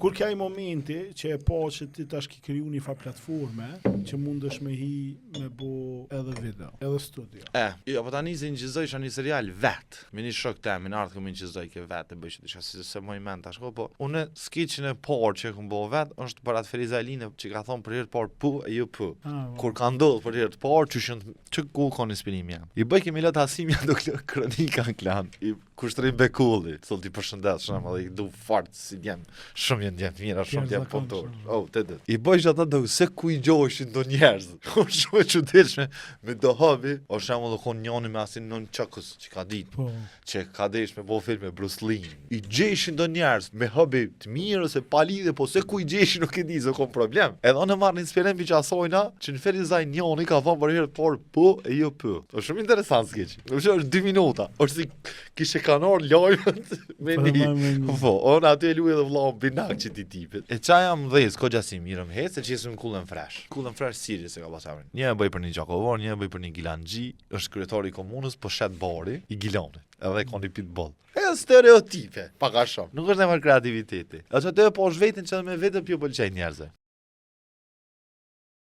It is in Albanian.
Kur ka i momenti që e po që ti tash ki kriju një fa platforme që mundesh me hi me bo edhe video, edhe studio. Jo, po tani se inqizoj isha një serial vet. Me një shok tem, në ardhë këm inqizoj ke vet e bëj që disha si se moj men tash, po unë skicin e por që këm bo vet është për atë Feriza Eline që ka thonë për herë të parë pu e jo pu. Kur ka ndodhë për herë të parë që ku ka një inspirim jam. I bëj kemi lëtë Hasimja do kronika në klan. I kushtërim Bekulli, thotë i përshëndet shumë edhe i du fart si djem shumë jenë mira, shumë djem punëtor. I bëj që ata do se ku i gjoheshin do njerëz. Shumë e çuditshme me do habi, o shembull kon njëri me asin non çakos që ka ditë. Që ka desh me bo film me Bruce Lee. I gjeshin do njerëz me habi të mirë ose pa lidhje, po se ku i gjeshin nuk e di, se kom problem. Edhe unë marr inspirim për asojna që në Ferizaj njëri ka thonë për herë por po e jo po. Është shumë interesant skeç. Është 2 minuta. Është si kishe kanor lojët me një. Po, unë aty e luaj edhe vëllau binak që ti tipit. E qa jam dhez, ko gjasi mirëm hec, se që jesëm Kullën Fresh. Kullën Fresh Siri se ka pasavrin. Një e bëj për një Gjakovor, një e bëj për një Gilanxhi, është kryetari i komunës, po shet bari i Gilanit. Edhe ka një pitbull. E stereotipe, pak a shumë. Nuk është nemër kreativiteti. E që të e po është vetin që edhe me vetën pjo pëlqej njerëzve.